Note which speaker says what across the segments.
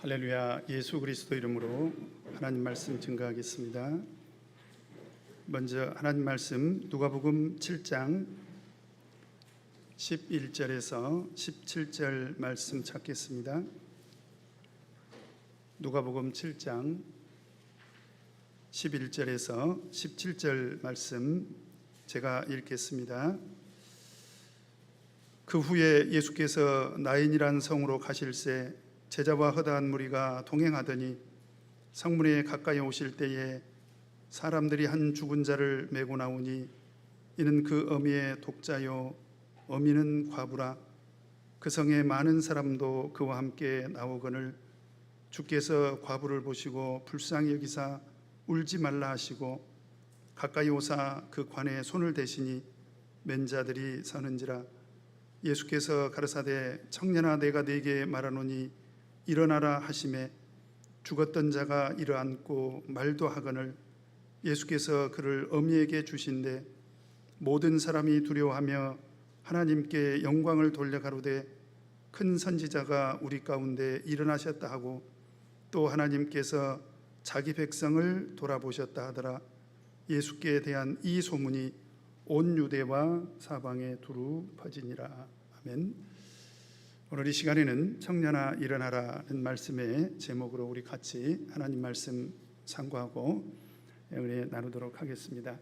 Speaker 1: 할렐루야. 예수 그리스도 이름으로 하나님 말씀 증거하겠습니다. 먼저 하나님 말씀 누가복음 7장 11절에서 17절 말씀 찾겠습니다. 누가복음 7장 11절에서 17절 말씀 제가 읽겠습니다. 그 후에 예수께서 나인이란 성으로 가실새 제자와 허다한 무리가 동행하더니 성문에 가까이 오실 때에 사람들이 한 죽은 자를 메고 나오니 이는 그 어미의 독자요 어미는 과부라. 그 성에 많은 사람도 그와 함께 나오거늘 주께서 과부를 보시고 불쌍히 여기사 울지 말라 하시고 가까이 오사 그 관에 손을 대시니 맨 자들이 서는지라. 예수께서 가르사대 청년아 내가 네게 말하노니 일어나라 하시매 죽었던 자가 일어앉고 말도 하거늘 예수께서 그를 어미에게 주신대 모든 사람이 두려워하며 하나님께 영광을 돌려 가로되 큰 선지자가 우리 가운데 일어나셨다 하고 또 하나님께서 자기 백성을 돌아보셨다 하더라. 예수께 대한 이 소문이 온 유대와 사방에 두루 퍼지니라. 아멘. 오늘 이 시간에는 청년아 일어나라는 말씀의 제목으로 우리 같이 하나님 말씀 상고하고 은혜 나누도록 하겠습니다.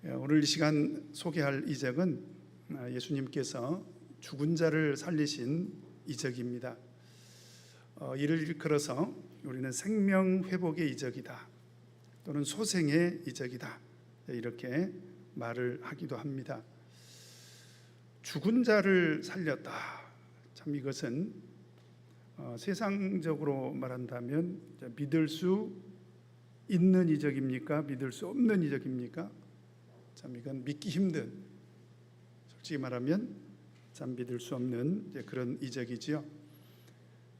Speaker 1: 오늘 이 시간 소개할 이적은 예수님께서 죽은 자를 살리신 이적입니다. 이를 일컬어서 우리는 생명 회복의 이적이다 또는 소생의 이적이다 이렇게 말을 하기도 합니다. 죽은 자를 살렸다. 참 이것은 세상적으로 말한다면 믿을 수 있는 이적입니까? 믿을 수 없는 이적입니까? 참 이건 믿기 힘든, 솔직히 말하면 참 믿을 수 없는 그런 이적이지요.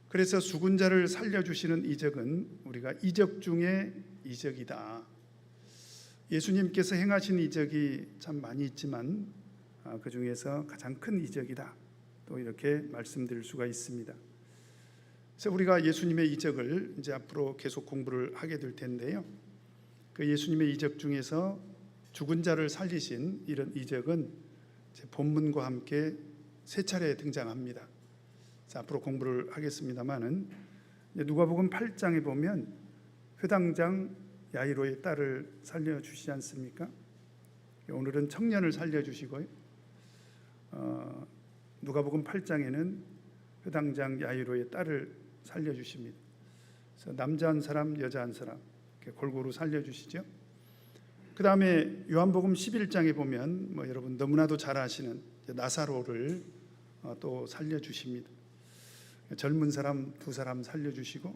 Speaker 1: 그래서 죽은 자를 살려주시는 이적은 우리가 이적 중에 이적이다. 예수님께서 행하신 이적이 참 많이 있지만 그 중에서 가장 큰 이적이다. 또 이렇게 말씀드릴 수가 있습니다. 그래서 우리가 예수님의 이적을 이제 앞으로 계속 공부를 하게 될 텐데요. 그 예수님의 이적 중에서 죽은 자를 살리신 이런 이적은 본문과 함께 세 차례 등장합니다. 자, 앞으로 공부를 하겠습니다만은 누가복음 8장에 보면 회당장 야이로의 딸을 살려주시지 않습니까? 오늘은 청년을 살려주시고요. 누가복음 8장에는 회당장 야이로의 딸을 살려주십니다. 그래서 남자 한 사람, 여자 한 사람 이렇게 골고루 살려주시죠. 그 다음에 요한복음 11장에 보면 여러분 너무나도 잘 아시는 나사로를 또 살려주십니다. 젊은 사람 두 사람 살려주시고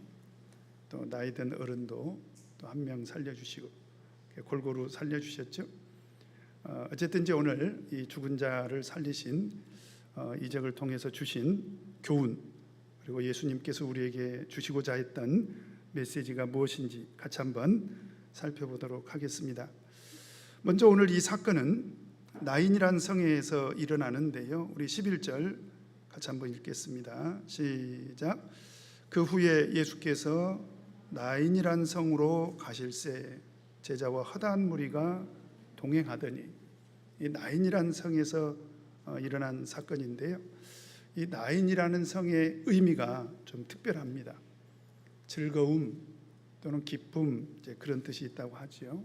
Speaker 1: 또 나이 든 어른도 또 한 명 살려주시고 골고루 살려주셨죠. 어쨌든 이제 오늘 이 죽은 자를 살리신 이적을 통해서 주신 교훈 그리고 예수님께서 우리에게 주시고자 했던 메시지가 무엇인지 같이 한번 살펴보도록 하겠습니다. 먼저 오늘 이 사건은 나인이란 성에서 일어나는데요. 우리 11절 같이 한번 읽겠습니다. 시작. 그 후에 예수께서 나인이란 성으로 가실새 제자와 허다한 무리가 동행하더니 이 나인이란 성에서 일어난 사건인데요. 이 나인이라는 성의 의미가 좀 특별합니다. 즐거움 또는 기쁨 그런 뜻이 있다고 하죠.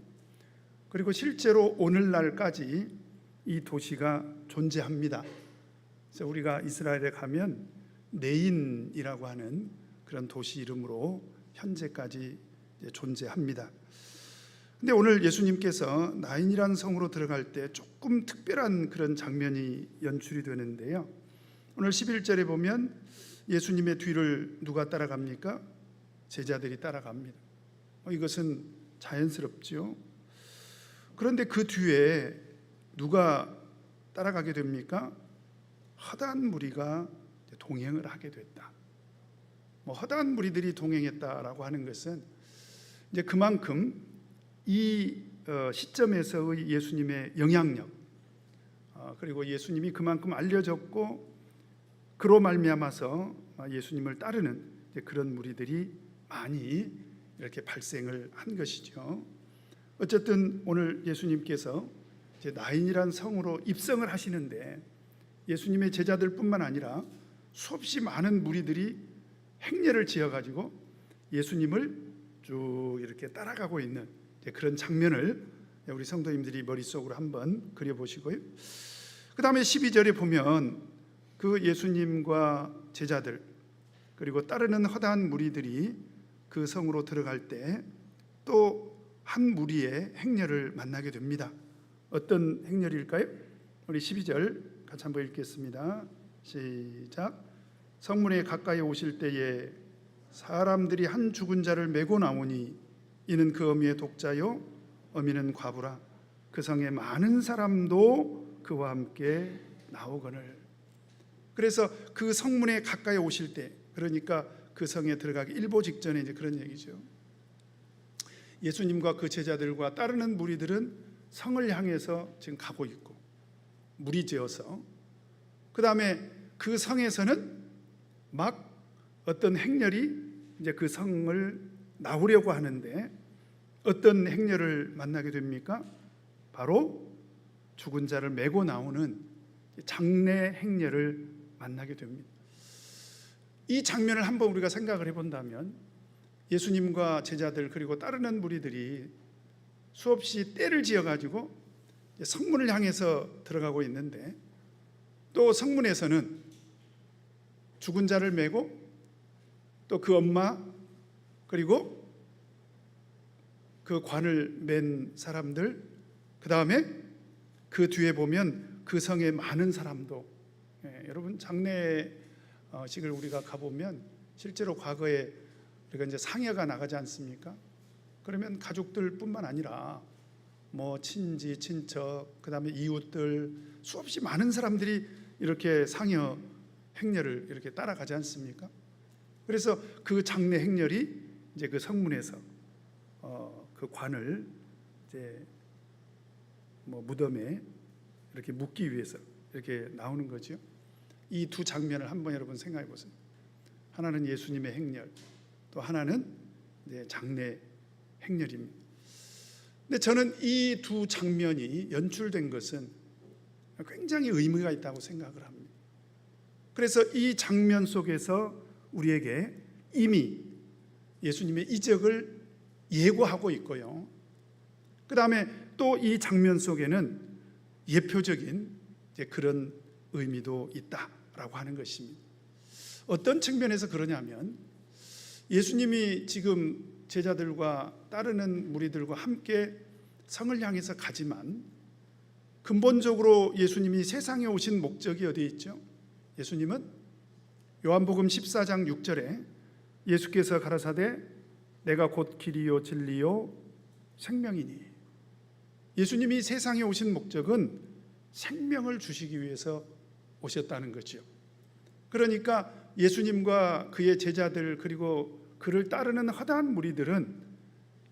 Speaker 1: 그리고 실제로 오늘날까지 이 도시가 존재합니다. 그래서 우리가 이스라엘에 가면 네인이라고 하는 그런 도시 이름으로 현재까지 존재합니다. 근데 오늘 예수님께서 나인이라는 성으로 들어갈 때 조금 특별한 그런 장면이 연출이 되는데요. 오늘 11절에 보면 예수님의 뒤를 누가 따라갑니까? 제자들이 따라갑니다. 이것은 자연스럽죠. 그런데 그 뒤에 누가 따라가게 됩니까? 허다한 무리가 동행을 하게 됐다. 허다한 무리들이 동행했다라고 하는 것은 이제 그만큼 이 시점에서의 예수님의 영향력 그리고 예수님이 그만큼 알려졌고 그로 말미암아서 예수님을 따르는 그런 무리들이 많이 이렇게 발생을 한 것이죠. 어쨌든 오늘 예수님께서 이제 나인이란 성으로 입성을 하시는데 예수님의 제자들뿐만 아니라 수없이 많은 무리들이 행렬을 지어가지고 예수님을 쭉 이렇게 따라가고 있는 그런 장면을 우리 성도님들이 머릿속으로 한번 그려보시고요. 그 다음에 12절에 보면 그 예수님과 제자들 그리고 따르는 허다한 무리들이 그 성으로 들어갈 때 또 한 무리의 행렬을 만나게 됩니다. 어떤 행렬일까요? 우리 12절 같이 한번 읽겠습니다. 시작. 성문에 가까이 오실 때에 사람들이 한 죽은 자를 메고 나오니 이는 그 어미의 독자요 어미는 과부라. 그 성에 많은 사람도 그와 함께 나오거늘. 그래서 그 성문에 가까이 오실 때, 그러니까 그 성에 들어가기 일보 직전에 이제 그런 얘기죠. 예수님과 그 제자들과 따르는 무리들은 성을 향해서 지금 가고 있고 무리지어서, 그 다음에 그 성에서는 막 어떤 행렬이 이제 그 성을 나오려고 하는데 어떤 행렬을 만나게 됩니까? 바로 죽은 자를 메고 나오는 장례 행렬을 만나게 됩니다. 이 장면을 한번 우리가 생각을 해본다면 예수님과 제자들 그리고 따르는 무리들이 수없이 떼를 지어가지고 성문을 향해서 들어가고 있는데 또 성문에서는 죽은 자를 메고 또 그 엄마 그리고 그 관을 맨 사람들, 그 다음에 그 뒤에 보면 그 성에 많은 사람도, 여러분 장례식을 우리가 가보면 실제로 과거에 우리가 이제 상여가 나가지 않습니까? 그러면 가족들뿐만 아니라 뭐 친지, 친척, 그 다음에 이웃들 수없이 많은 사람들이 이렇게 상여 행렬을 이렇게 따라가지 않습니까? 그래서 그 장례 행렬이 이제 그 성문에서 그 관을 이제 뭐 무덤에 이렇게 묻기 위해서 이렇게 나오는 거죠. 이 두 장면을 한번 여러분 생각해 보세요. 하나는 예수님의 행렬, 또 하나는 이제 장례 행렬입니다. 근데 저는 이 두 장면이 연출된 것은 굉장히 의미가 있다고 생각을 합니다. 그래서 이 장면 속에서 우리에게 이미 예수님의 이적을 예고하고 있고요. 그 다음에 또 이 장면 속에는 예표적인 이제 그런 의미도 있다라고 하는 것입니다. 어떤 측면에서 그러냐면 예수님이 지금 제자들과 따르는 무리들과 함께 성을 향해서 가지만 근본적으로 예수님이 세상에 오신 목적이 어디에 있죠? 예수님은 요한복음 14장 6절에 예수께서 가라사대 내가 곧 길이요 진리요 생명이니, 예수님이 세상에 오신 목적은 생명을 주시기 위해서 오셨다는 거죠. 그러니까 예수님과 그의 제자들 그리고 그를 따르는 허다한 무리들은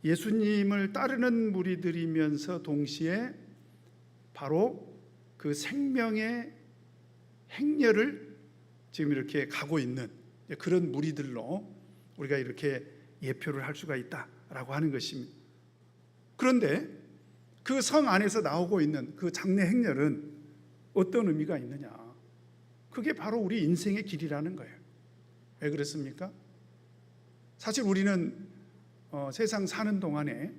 Speaker 1: 예수님을 따르는 무리들이면서 동시에 바로 그 생명의 행렬을 지금 이렇게 가고 있는 그런 무리들로 우리가 이렇게 예표를 할 수가 있다라고 하는 것입니다. 그런데 그 성 안에서 나오고 있는 그 장례 행렬은 어떤 의미가 있느냐? 그게 바로 우리 인생의 길이라는 거예요. 왜 그렇습니까? 사실 우리는 세상 사는 동안에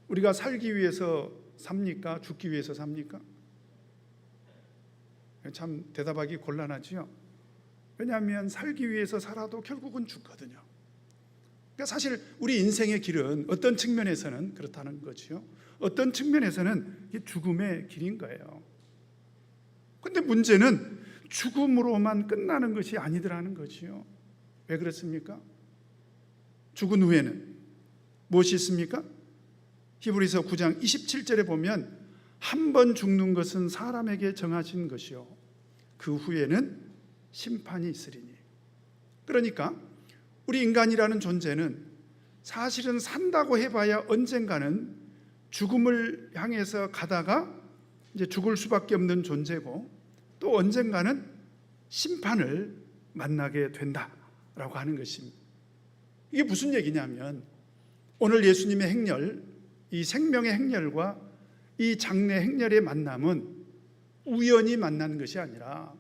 Speaker 1: 우리가 살기 위해서 삽니까? 죽기 위해서 삽니까? 참 대답하기 곤란하지요. 왜냐하면 살기 위해서 살아도 결국은 죽거든요. 그러니까 사실 우리 인생의 길은 어떤 측면에서는 그렇다는 거죠. 어떤 측면에서는 죽음의 길인 거예요. 그런데 문제는 죽음으로만 끝나는 것이 아니더라는 거지요. 왜 그렇습니까? 죽은 후에는 무엇이 있습니까? 히브리서 9장 27절에 보면 한 번 죽는 것은 사람에게 정하신 것이요 그 후에는 심판이 있으리니. 그러니까 우리 인간이라는 존재는 사실은 산다고 해봐야 언젠가는 죽음을 향해서 가다가 이제 죽을 수밖에 없는 존재고 또 언젠가는 심판을 만나게 된다라고 하는 것입니다. 이게 무슨 얘기냐면 오늘 예수님의 행렬, 이 생명의 행렬과 이 장래 행렬의 만남은 우연히 만난 것이 아니라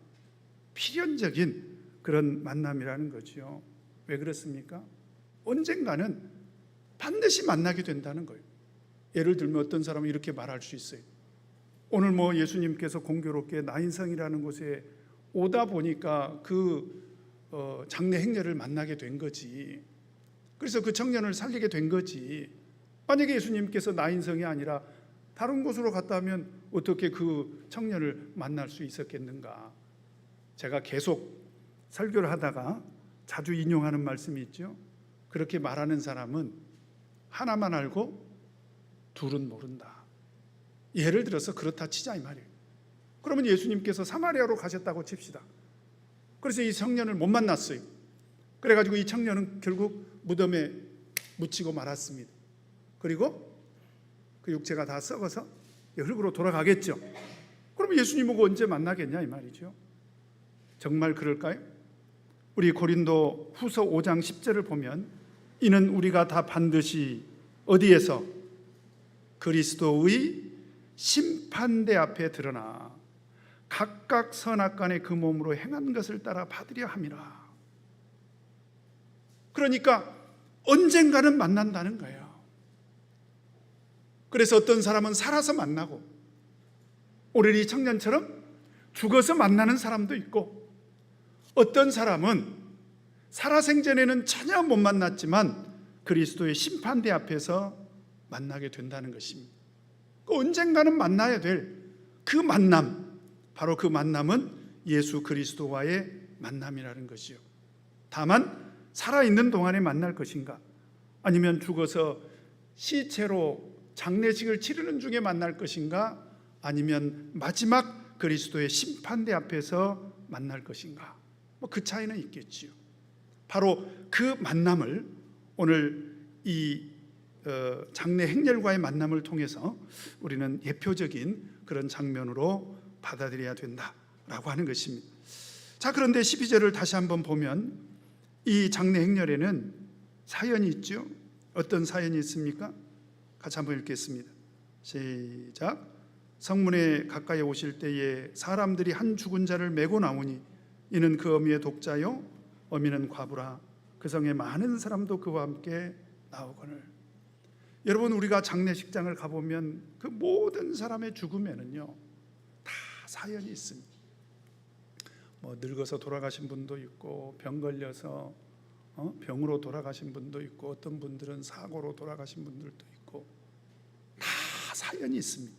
Speaker 1: 필연적인 그런 만남이라는 거죠. 왜 그렇습니까? 언젠가는 반드시 만나게 된다는 거예요. 예를 들면 어떤 사람은 이렇게 말할 수 있어요. 오늘 예수님께서 공교롭게 나인성이라는 곳에 오다 보니까 그 장래 행렬을 만나게 된 거지. 그래서 그 청년을 살리게 된 거지. 만약에 예수님께서 나인성이 아니라 다른 곳으로 갔다 하면 어떻게 그 청년을 만날 수 있었겠는가? 제가 계속 설교를 하다가 자주 인용하는 말씀이 있죠. 그렇게 말하는 사람은 하나만 알고 둘은 모른다. 예를 들어서 그렇다 치자 이 말이에요. 그러면 예수님께서 사마리아로 가셨다고 칩시다. 그래서 이 청년을 못 만났어요. 그래가지고 이 청년은 결국 무덤에 묻히고 말았습니다. 그리고 그 육체가 다 썩어서 흙으로 돌아가겠죠. 그럼 예수님하고 언제 만나겠냐 이 말이죠. 정말 그럴까요? 우리 고린도 후서 5장 10절을 보면 이는 우리가 다 반드시 어디에서? 그리스도의 심판대 앞에 드러나 각각 선악간에 그 몸으로 행한 것을 따라 받으려 함이라. 그러니까 언젠가는 만난다는 거예요. 그래서 어떤 사람은 살아서 만나고 오늘 이 청년처럼 죽어서 만나는 사람도 있고, 어떤 사람은 살아생전에는 전혀 못 만났지만 그리스도의 심판대 앞에서 만나게 된다는 것입니다. 언젠가는 만나야 될 그 만남, 바로 그 만남은 예수 그리스도와의 만남이라는 것이요. 다만 살아있는 동안에 만날 것인가, 아니면 죽어서 시체로 장례식을 치르는 중에 만날 것인가, 아니면 마지막 그리스도의 심판대 앞에서 만날 것인가, 그 차이는 있겠지요. 바로 그 만남을 오늘 이 장래 행렬과의 만남을 통해서 우리는 예표적인 그런 장면으로 받아들여야 된다라고 하는 것입니다. 자, 그런데 12절을 다시 한번 보면 이 장래 행렬에는 사연이 있죠. 어떤 사연이 있습니까? 같이 한번 읽겠습니다. 시작. 성문에 가까이 오실 때에 사람들이 한 죽은 자를 메고 나오니 이는 그 어미의 독자요 어미는 과부라. 그 성에 많은 사람도 그와 함께 나오거늘. 여러분, 우리가 장례식장을 가보면 그 모든 사람의 죽음에는요 다 사연이 있습니다. 늙어서 돌아가신 분도 있고, 병 걸려서 병으로 돌아가신 분도 있고, 어떤 분들은 사고로 돌아가신 분들도 있고, 다 사연이 있습니다.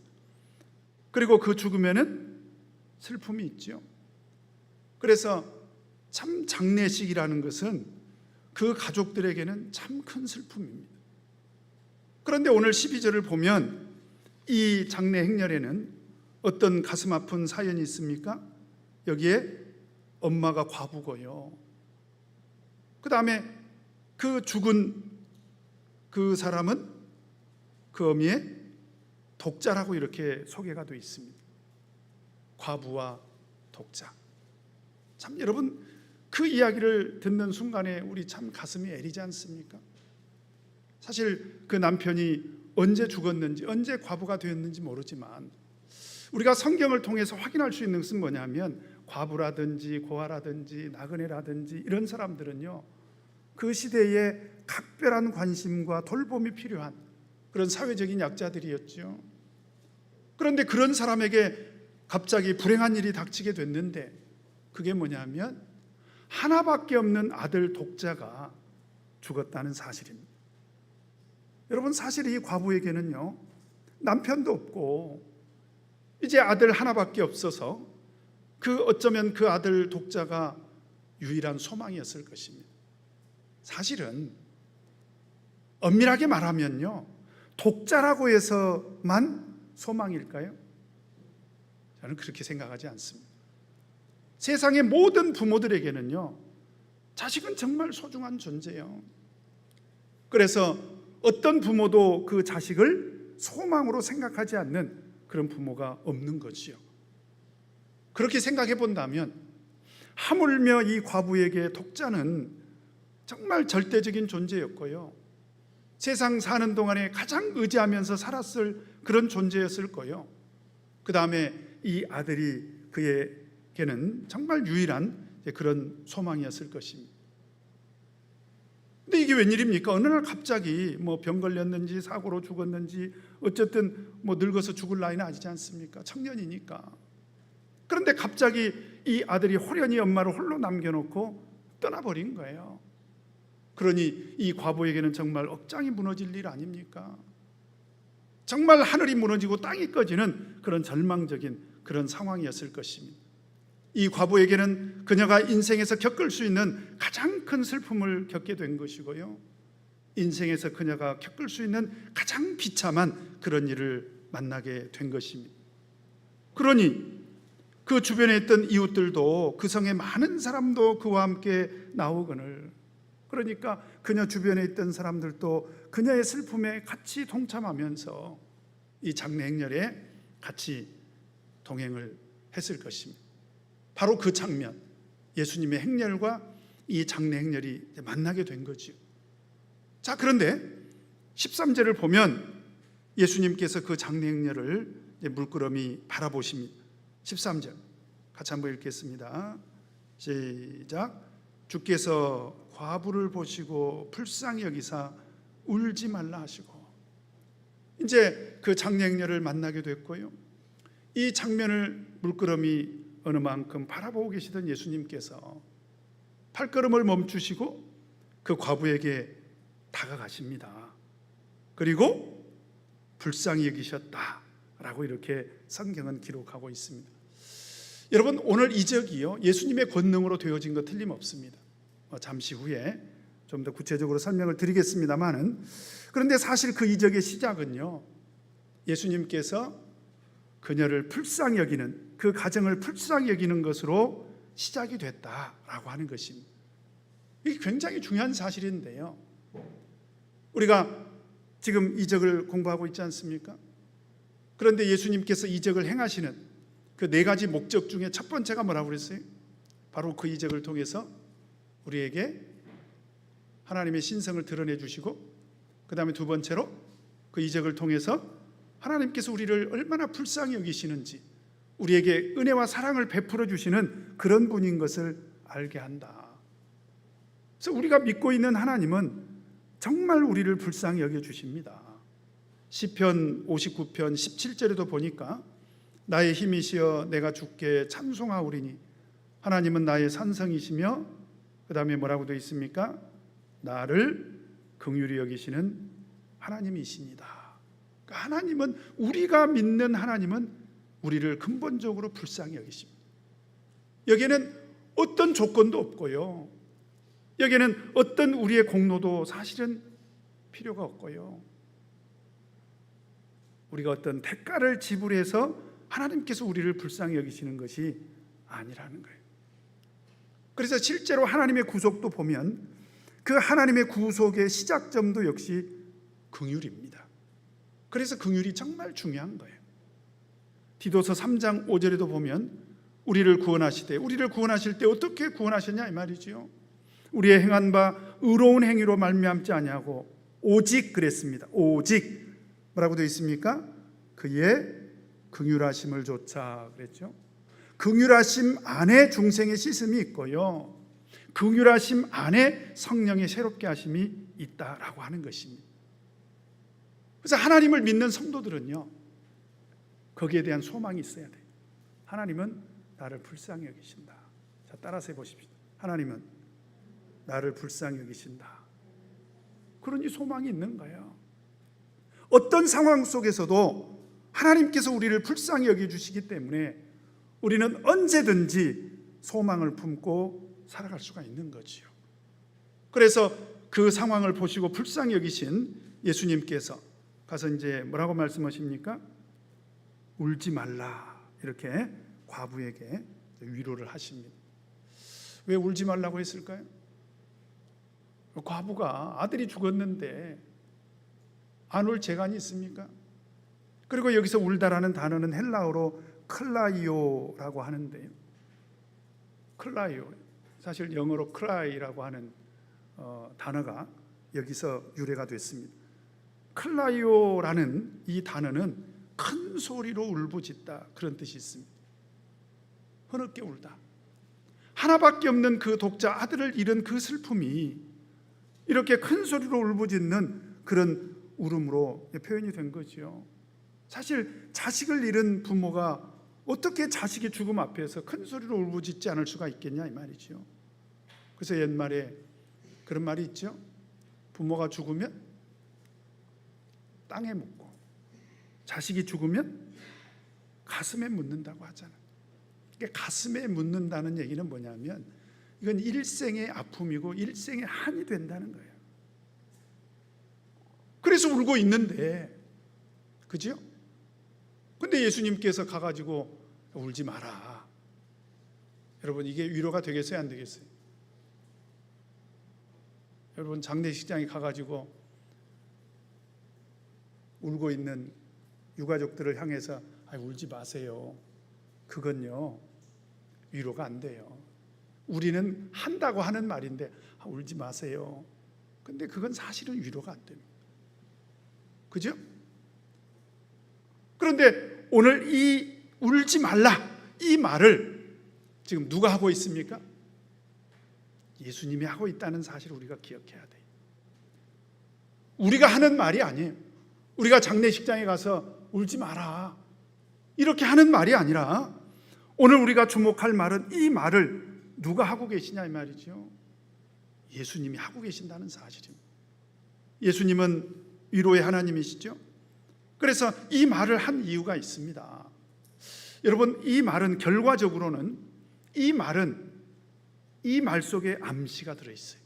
Speaker 1: 그리고 그 죽음에는 슬픔이 있죠. 그래서 참 장례식이라는 것은 그 가족들에게는 참 큰 슬픔입니다. 그런데 오늘 12절을 보면 이 장례 행렬에는 어떤 가슴 아픈 사연이 있습니까? 여기에 엄마가 과부고요, 그 다음에 그 죽은 그 사람은 그 어미의 독자라고 이렇게 소개가 되어 있습니다. 과부와 독자. 참 여러분, 그 이야기를 듣는 순간에 우리 참 가슴이 애리지 않습니까? 사실 그 남편이 언제 죽었는지, 언제 과부가 되었는지 모르지만 우리가 성경을 통해서 확인할 수 있는 것은 뭐냐면, 과부라든지 고아라든지 나그네라든지 이런 사람들은요 그 시대에 각별한 관심과 돌봄이 필요한 그런 사회적인 약자들이었죠. 그런데 그런 사람에게 갑자기 불행한 일이 닥치게 됐는데, 그게 뭐냐면 하나밖에 없는 아들 독자가 죽었다는 사실입니다. 여러분, 사실 이 과부에게는요 남편도 없고 이제 아들 하나밖에 없어서 어쩌면 그 아들 독자가 유일한 소망이었을 것입니다. 사실은 엄밀하게 말하면요 독자라고 해서만 소망일까요? 저는 그렇게 생각하지 않습니다. 세상의 모든 부모들에게는요 자식은 정말 소중한 존재예요. 그래서 어떤 부모도 그 자식을 소망으로 생각하지 않는 그런 부모가 없는 거지요. 그렇게 생각해 본다면 하물며 이 과부에게 독자는 정말 절대적인 존재였고요. 세상 사는 동안에 가장 의지하면서 살았을 그런 존재였을 거예요. 그 다음에 이 아들이 그에게는 정말 유일한 그런 소망이었을 것입니다. 근데 이게 웬일입니까? 어느 날 갑자기 병 걸렸는지 사고로 죽었는지 어쨌든 늙어서 죽을 나이는 아니지 않습니까? 청년이니까. 그런데 갑자기 이 아들이 호련히 엄마를 홀로 남겨놓고 떠나버린 거예요. 그러니 이 과부에게는 정말 억장이 무너질 일 아닙니까? 정말 하늘이 무너지고 땅이 꺼지는 그런 절망적인 그런 상황이었을 것입니다. 이 과부에게는 그녀가 인생에서 겪을 수 있는 가장 큰 슬픔을 겪게 된 것이고요, 인생에서 그녀가 겪을 수 있는 가장 비참한 그런 일을 만나게 된 것입니다. 그러니 그 주변에 있던 이웃들도, 그 성의 많은 사람도 그와 함께 나오거늘, 그러니까 그녀 주변에 있던 사람들도 그녀의 슬픔에 같이 동참하면서 이 장례 행렬에 같이 동행을 했을 것입니다. 바로 그 장면, 예수님의 행렬과 이 장례 행렬이 만나게 된 거죠. 자, 그런데 13절을 보면 예수님께서 그 장례 행렬을 물끄러미 바라보십니다. 13절 같이 한번 읽겠습니다. 시작. 주께서 과부를 보시고 불쌍히 여기사 울지 말라 하시고, 이제 그 장례 행렬을 만나게 됐고요, 이 장면을 물끄러미 어느 만큼 바라보고 계시던 예수님께서 발걸음을 멈추시고 그 과부에게 다가가십니다. 그리고 불쌍히 여기셨다라고 이렇게 성경은 기록하고 있습니다. 여러분, 오늘 이적이요, 예수님의 권능으로 되어진 거 틀림없습니다. 잠시 후에 좀 더 구체적으로 설명을 드리겠습니다만은, 그런데 사실 그 이적의 시작은요, 예수님께서 그녀를 불쌍히 여기는, 그 가정을 불쌍히 여기는 것으로 시작이 됐다라고 하는 것입니다. 이게 굉장히 중요한 사실인데요, 우리가 지금 이적을 공부하고 있지 않습니까? 그런데 예수님께서 이적을 행하시는 그 네 가지 목적 중에 첫 번째가 뭐라고 그랬어요? 바로 그 이적을 통해서 우리에게 하나님의 신성을 드러내 주시고, 그 다음에 두 번째로 그 이적을 통해서 하나님께서 우리를 얼마나 불쌍히 여기시는지, 우리에게 은혜와 사랑을 베풀어 주시는 그런 분인 것을 알게 한다. 그래서 우리가 믿고 있는 하나님은 정말 우리를 불쌍히 여겨 주십니다. 시편 59편 17절에도 보니까 나의 힘이시여 내가 주께 찬송하오리니 하나님은 나의 산성이시며, 그 다음에 뭐라고 되어 있습니까? 나를 긍휼히 여기시는 하나님이십니다. 그러니까 하나님은, 우리가 믿는 하나님은 우리를 근본적으로 불쌍히 여기십니다. 여기에는 어떤 조건도 없고요, 여기에는 어떤 우리의 공로도 사실은 필요가 없고요, 우리가 어떤 대가를 지불해서 하나님께서 우리를 불쌍히 여기시는 것이 아니라는 거예요. 그래서 실제로 하나님의 구속도 보면 그 하나님의 구속의 시작점도 역시 긍휼입니다. 그래서 긍휼이 정말 중요한 거예요. 디도서 3장 5절에도 보면 우리를 구원하실 때 어떻게 구원하셨냐 이 말이지요. 우리의 행한 바 의로운 행위로 말미암지 아니하고 오직 그랬습니다. 오직 뭐라고 되어 있습니까? 그의 긍휼하심을 조차 그랬죠. 긍휼하심 안에 중생의 씻음이 있고요, 긍휼하심 안에 성령의 새롭게 하심이 있다라고 하는 것입니다. 그래서 하나님을 믿는 성도들은요, 거기에 대한 소망이 있어야 돼요. 하나님은 나를 불쌍히 여기신다. 자, 따라서 해보십시오. 하나님은 나를 불쌍히 여기신다. 그러니 소망이 있는 거예요. 어떤 상황 속에서도 하나님께서 우리를 불쌍히 여겨주시기 때문에 우리는 언제든지 소망을 품고 살아갈 수가 있는 거지요. 그래서 그 상황을 보시고 불쌍히 여기신 예수님께서 가서 이제 뭐라고 말씀하십니까? 울지 말라, 이렇게 과부에게 위로를 하십니다. 왜 울지 말라고 했을까요? 과부가 아들이 죽었는데 안 울 재간이 있습니까? 그리고 여기서 울다라는 단어는 헬라어로 클라이오라고 하는데요, 클라이오, 사실 영어로 cry라고 하는 단어가 여기서 유래가 됐습니다. 클라이오라는 이 단어는 큰 소리로 울부짖다 그런 뜻이 있습니다. 흐느껴 울다. 하나밖에 없는 그 독자 아들을 잃은 그 슬픔이 이렇게 큰 소리로 울부짖는 그런 울음으로 표현이 된 거죠. 사실 자식을 잃은 부모가 어떻게 자식의 죽음 앞에서 큰 소리로 울부짖지 않을 수가 있겠냐 이 말이죠. 그래서 옛말에 그런 말이 있죠. 부모가 죽으면 땅에 묻고 자식이 죽으면 가슴에 묻는다고 하잖아요. 그러니까 가슴에 묻는다는 얘기는 뭐냐면 이건 일생의 아픔이고 일생의 한이 된다는 거예요. 그래서 울고 있는데, 그죠? 근데 예수님께서 가가지고 울지 마라. 여러분 이게 위로가 되겠어요, 안 되겠어요? 여러분 장례식장에 가가지고 울고 있는 유가족들을 향해서 울지 마세요. 그건요 위로가 안 돼요. 우리는 한다고 하는 말인데 울지 마세요. 근데 그건 사실은 위로가 안 됩니다. 그죠? 그런데 오늘 이 울지 말라 이 말을 지금 누가 하고 있습니까? 예수님이 하고 있다는 사실을 우리가 기억해야 돼요. 우리가 하는 말이 아니에요. 우리가 장례식장에 가서 울지 마라 이렇게 하는 말이 아니라 오늘 우리가 주목할 말은 이 말을 누가 하고 계시냐 이 말이죠. 예수님이 하고 계신다는 사실입니다. 예수님은 위로의 하나님이시죠. 그래서 이 말을 한 이유가 있습니다. 여러분 이 말은 결과적으로는 이 말 속에 암시가 들어있어요.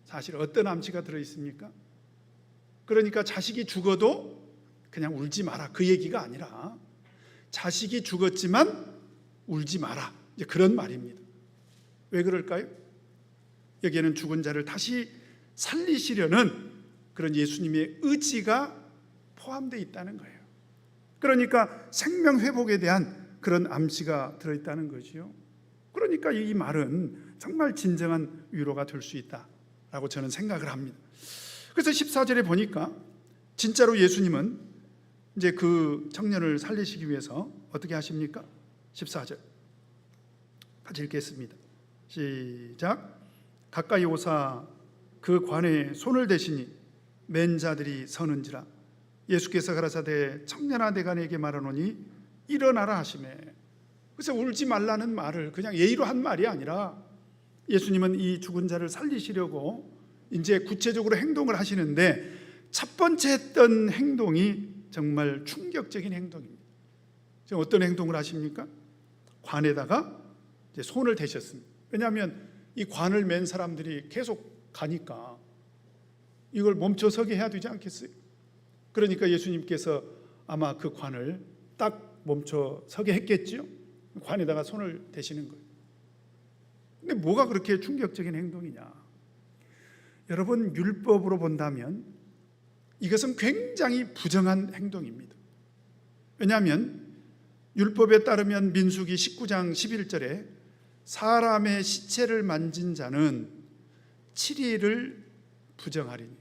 Speaker 1: 사실 어떤 암시가 들어있습니까? 그러니까 자식이 죽어도 그냥 울지 마라 그 얘기가 아니라 자식이 죽었지만 울지 마라 이제 그런 말입니다. 왜 그럴까요? 여기에는 죽은 자를 다시 살리시려는 그런 예수님의 의지가 포함되어 있다는 거예요. 그러니까 생명 회복에 대한 그런 암시가 들어있다는 거죠. 그러니까 이 말은 정말 진정한 위로가 될 수 있다라고 저는 생각을 합니다. 그래서 14절에 보니까 진짜로 예수님은 이제 그 청년을 살리시기 위해서 어떻게 하십니까? 14절 같이 읽겠습니다. 시작. 가까이 오사 그 관에 손을 대시니 맨 자들이 서는지라. 예수께서 가라사대 청년아 내가 네게 말하노니 일어나라 하시매. 그래서 울지 말라는 말을 그냥 예의로 한 말이 아니라 예수님은 이 죽은 자를 살리시려고 이제 구체적으로 행동을 하시는데 첫 번째 했던 행동이 정말 충격적인 행동입니다. 지금 어떤 행동을 하십니까? 관에다가 이제 손을 대셨습니다. 왜냐하면 이 관을 맨 사람들이 계속 가니까 이걸 멈춰서게 해야 되지 않겠어요? 그러니까 예수님께서 아마 그 관을 딱 멈춰서게 했겠죠. 관에다가 손을 대시는 거예요. 근데 뭐가 그렇게 충격적인 행동이냐? 여러분 율법으로 본다면 이것은 굉장히 부정한 행동입니다. 왜냐하면 율법에 따르면 민수기 19장 11절에 사람의 시체를 만진 자는 7일을 부정하리니.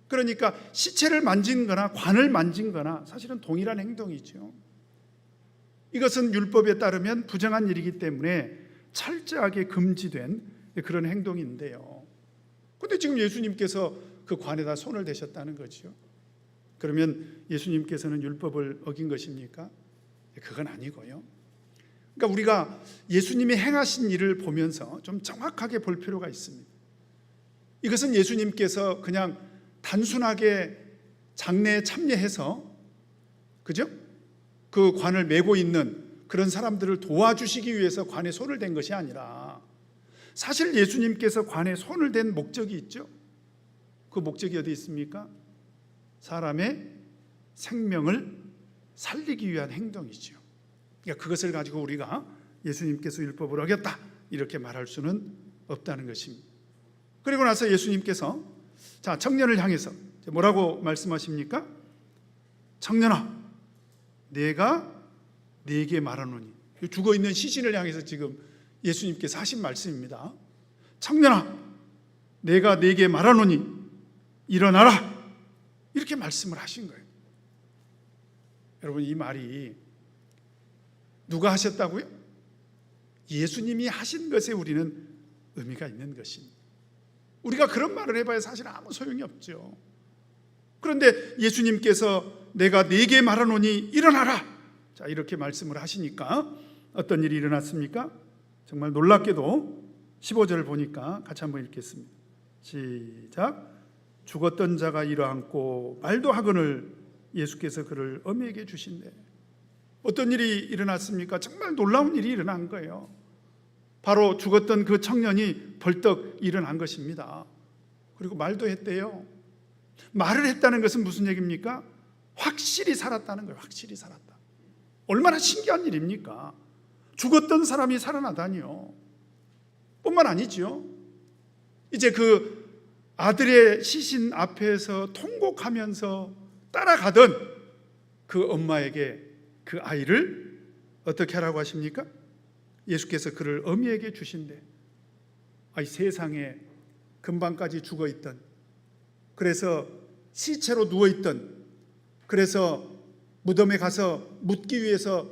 Speaker 1: 그러니까 시체를 만진 거나 관을 만진 거나 사실은 동일한 행동이죠. 이것은 율법에 따르면 부정한 일이기 때문에 철저하게 금지된 그런 행동인데요. 그런데 지금 예수님께서 그 관에다 손을 대셨다는 거죠. 그러면 예수님께서는 율법을 어긴 것입니까? 그건 아니고요. 그러니까 우리가 예수님이 행하신 일을 보면서 좀 정확하게 볼 필요가 있습니다. 이것은 예수님께서 그냥 단순하게 장례에 참여해서 그죠? 그 관을 메고 있는 그런 사람들을 도와주시기 위해서 관에 손을 댄 것이 아니라 사실 예수님께서 관에 손을 댄 목적이 있죠. 그 목적이 어디 있습니까? 사람의 생명을 살리기 위한 행동이죠. 그러니까 그것을 가지고 우리가 예수님께서 율법을 어겼다 이렇게 말할 수는 없다는 것입니다. 그리고 나서 예수님께서 자 청년을 향해서 뭐라고 말씀하십니까? 청년아 내가 네게 말하노니. 죽어있는 시신을 향해서 지금 예수님께서 하신 말씀입니다. 청년아 내가 네게 말하노니 일어나라, 이렇게 말씀을 하신 거예요. 여러분, 이 말이 누가 하셨다고요? 예수님이 하신 것에 우리는 의미가 있는 것입니다. 우리가 그런 말을 해봐야 사실 아무 소용이 없죠. 그런데 예수님께서 내가 네게 말하노니 일어나라, 자, 이렇게 말씀을 하시니까 어떤 일이 일어났습니까? 정말 놀랍게도 15절을 보니까 같이 한번 읽겠습니다. 시작. 죽었던 자가 일어앉고 말도 하거늘 예수께서 그를 어미에게 주신대. 어떤 일이 일어났습니까? 정말 놀라운 일이 일어난 거예요. 바로 죽었던 그 청년이 벌떡 일어난 것입니다. 그리고 말도 했대요. 말을 했다는 것은 무슨 얘기입니까? 확실히 살았다는 거예요. 확실히 살았다. 얼마나 신기한 일입니까? 죽었던 사람이 살아나다니요. 뿐만 아니죠. 이제 그 아들의 시신 앞에서 통곡하면서 따라가던 그 엄마에게 그 아이를 어떻게 하라고 하십니까? 예수께서 그를 어미에게 주신대. 아이, 세상에 금방까지 죽어있던, 그래서 시체로 누워있던, 그래서 무덤에 가서 묻기 위해서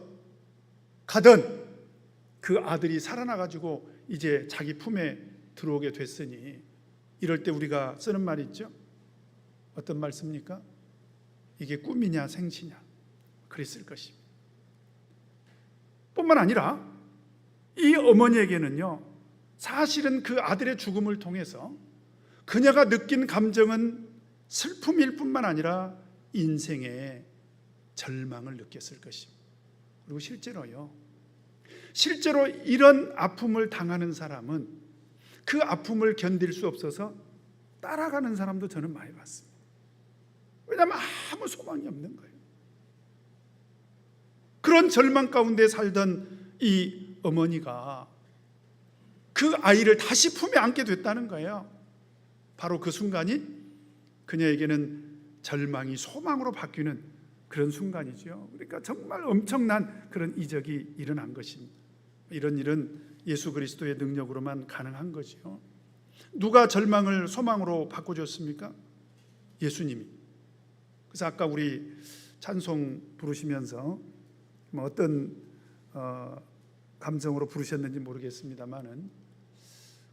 Speaker 1: 가던 그 아들이 살아나가지고 이제 자기 품에 들어오게 됐으니, 이럴 때 우리가 쓰는 말이 있죠. 어떤 말 씁니까? 이게 꿈이냐 생시냐, 그랬을 것입니다. 뿐만 아니라 이 어머니에게는요, 사실은 그 아들의 죽음을 통해서 그녀가 느낀 감정은 슬픔일 뿐만 아니라 인생의 절망을 느꼈을 것입니다. 그리고 실제로 이런 아픔을 당하는 사람은 그 아픔을 견딜 수 없어서 따라가는 사람도 저는 많이 봤습니다. 왜냐하면 아무 소망이 없는 거예요. 그런 절망 가운데 살던 이 어머니가 그 아이를 다시 품에 안게 됐다는 거예요. 바로 그 순간이 그녀에게는 절망이 소망으로 바뀌는 그런 순간이죠. 그러니까 정말 엄청난 그런 이적이 일어난 것입니다. 이런 일은 예수 그리스도의 능력으로만 가능한 거죠. 누가 절망을 소망으로 바꿔줬습니까? 예수님이. 그래서 아까 우리 찬송 부르시면서 어떤 감정으로 부르셨는지 모르겠습니다만은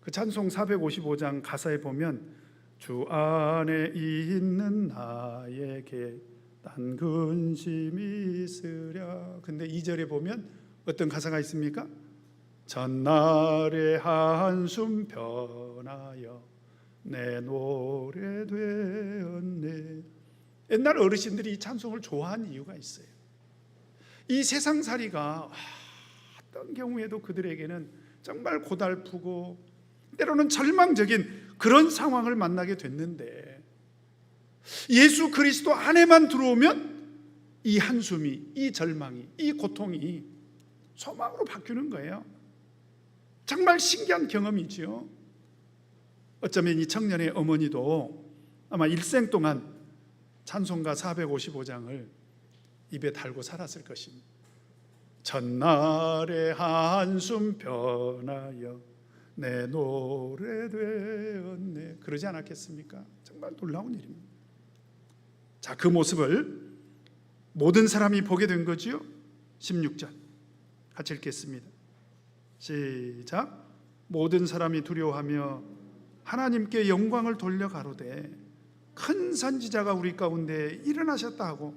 Speaker 1: 그 찬송 455장 가사에 보면 주 안에 있는 나에게 딴 근심이 있으랴. 근데 2절에 보면 어떤 가사가 있습니까? 전날의 한숨 변하여 내 노래 되었네. 옛날 어르신들이 이 찬송을 좋아한 이유가 있어요. 이 세상살이가 어떤 경우에도 그들에게는 정말 고달프고 때로는 절망적인 그런 상황을 만나게 됐는데, 예수 그리스도 안에만 들어오면 이 한숨이, 이 절망이, 이 고통이 소망으로 바뀌는 거예요. 정말 신기한 경험이지요. 어쩌면 이 청년의 어머니도 아마 일생 동안 찬송가 455장을 입에 달고 살았을 것입니다. 전날의 한숨 변하여 내 노래 되었네. 그러지 않았겠습니까? 정말 놀라운 일입니다. 자, 그 모습을 모든 사람이 보게 된 거지요. 16절 같이 읽겠습니다. 시작. 모든 사람이 두려워하며 하나님께 영광을 돌려 가로되 큰 선지자가 우리 가운데 일어나셨다 하고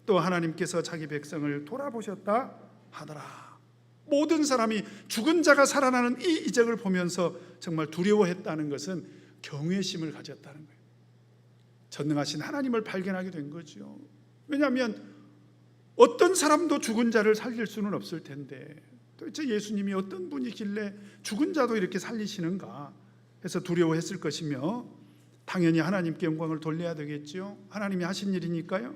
Speaker 1: 또 하나님께서 자기 백성을 돌아보셨다 하더라. 모든 사람이 죽은 자가 살아나는 이 이적을 보면서 정말 두려워했다는 것은 경외심을 가졌다는 거예요. 전능하신 하나님을 발견하게 된 거죠. 왜냐하면 어떤 사람도 죽은 자를 살릴 수는 없을 텐데 도대체 예수님이 어떤 분이길래 죽은 자도 이렇게 살리시는가 해서 두려워했을 것이며, 당연히 하나님께 영광을 돌려야 되겠죠. 하나님이 하신 일이니까요.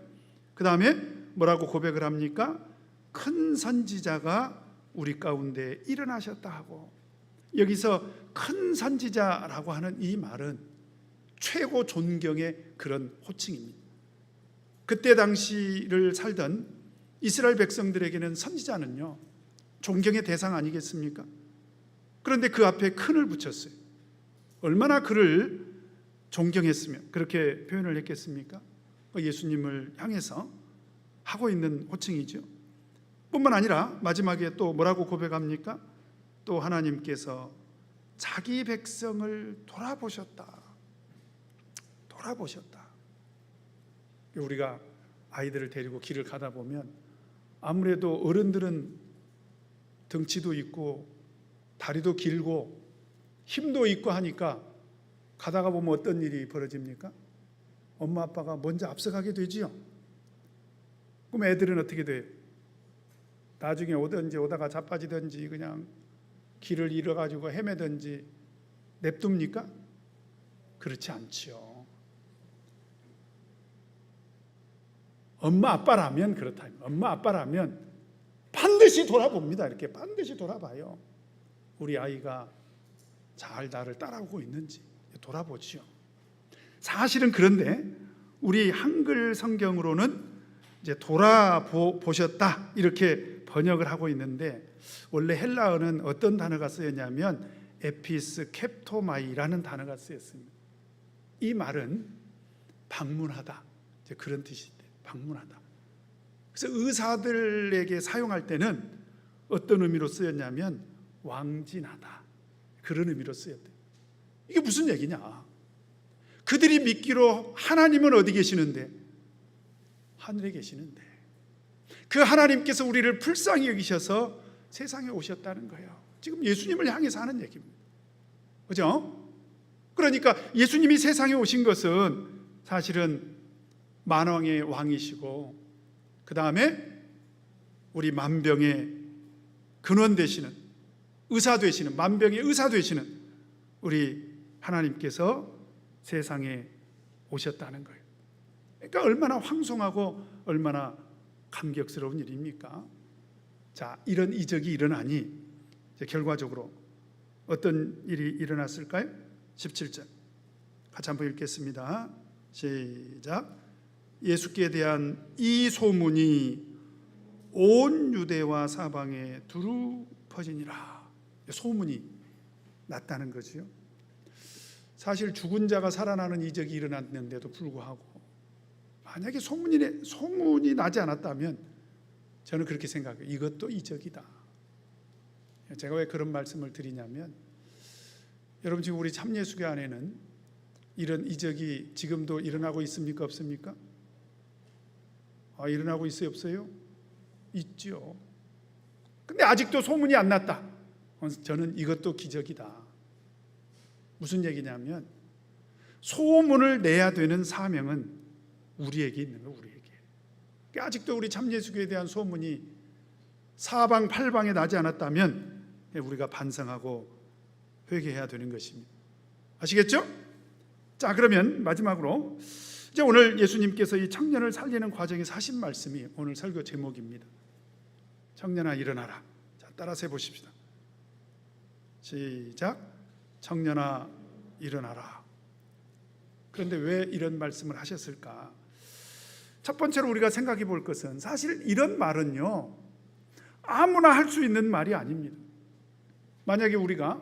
Speaker 1: 그 다음에 뭐라고 고백을 합니까? 큰 선지자가 우리 가운데 일어나셨다 하고, 여기서 큰 선지자라고 하는 이 말은 최고 존경의 그런 호칭입니다. 그때 당시를 살던 이스라엘 백성들에게는 선지자는요 존경의 대상 아니겠습니까? 그런데 그 앞에 큰을 붙였어요. 얼마나 그를 존경했으면 그렇게 표현을 했겠습니까? 예수님을 향해서 하고 있는 호칭이죠. 뿐만 아니라 마지막에 또 뭐라고 고백합니까? 또 하나님께서 자기 백성을 돌아보셨다. 우리가 아이들을 데리고 길을 가다 보면 아무래도 어른들은 덩치도 있고 다리도 길고 힘도 있고 하니까 가다가 보면 어떤 일이 벌어집니까? 엄마 아빠가 먼저 앞서가게 되지요. 그럼 애들은 어떻게 돼요? 나중에 오다가 자빠지든지 그냥 길을 잃어가지고 헤매든지 냅둡니까? 그렇지 않지요. 엄마 아빠라면 그렇다. 엄마 아빠라면 반드시 돌아봅니다. 이렇게 반드시 돌아봐요. 우리 아이가 잘 나를 따라오고 있는지 돌아보지요. 사실은 그런데 우리 한글 성경으로는 이제 돌아보셨다 이렇게 번역을 하고 있는데 원래 헬라어는 어떤 단어가 쓰였냐면 에피스 캡토마이라는 단어가 쓰였습니다. 이 말은 방문하다 이제 그런 뜻인데 방문하다. 그래서 의사들에게 사용할 때는 어떤 의미로 쓰였냐면 왕진하다 그런 의미로 쓰였대요. 이게 무슨 얘기냐? 그들이 믿기로 하나님은 어디 계시는데? 하늘에 계시는데 그 하나님께서 우리를 불쌍히 여기셔서 세상에 오셨다는 거예요. 지금 예수님을 향해서 하는 얘기입니다. 그죠? 그러니까 예수님이 세상에 오신 것은 사실은 만왕의 왕이시고 그 다음에 우리 만병의 근원 되시는 의사 되시는 만병의 의사 되시는 우리 하나님께서 세상에 오셨다는 거예요. 그러니까 얼마나 황송하고 얼마나 감격스러운 일입니까? 자, 이런 이적이 일어나니 이제 결과적으로 어떤 일이 일어났을까요? 17절 같이 한번 읽겠습니다. 시작. 예수께 대한 이 소문이 온 유대와 사방에 두루 퍼지니라. 소문이 났다는 거죠. 사실 죽은 자가 살아나는 이적이 일어났는데도 불구하고 만약에 소문이 나지 않았다면 저는 그렇게 생각해요. 이것도 이적이다. 제가 왜 그런 말씀을 드리냐면 여러분 지금 우리 참예수교 안에는 이런 이적이 지금도 일어나고 있습니까? 없습니까? 일어나고 있어요? 없어요? 있죠. 근데 아직도 소문이 안 났다. 저는 이것도 기적이다. 무슨 얘기냐면 소문을 내야 되는 사명은 우리에게 있는 거예요. 우리에게. 그러니까 아직도 우리 참예수교에 대한 소문이 사방팔방에 나지 않았다면 우리가 반성하고 회개해야 되는 것입니다. 아시겠죠? 자, 그러면 마지막으로 이제 오늘 예수님께서 이 청년을 살리는 과정에서 하신 말씀이 오늘 설교 제목입니다. 청년아 일어나라. 자, 따라서 해보십시다. 시작. 청년아 일어나라. 그런데 왜 이런 말씀을 하셨을까? 첫 번째로 우리가 생각해 볼 것은 사실 이런 말은요 아무나 할 수 있는 말이 아닙니다. 만약에 우리가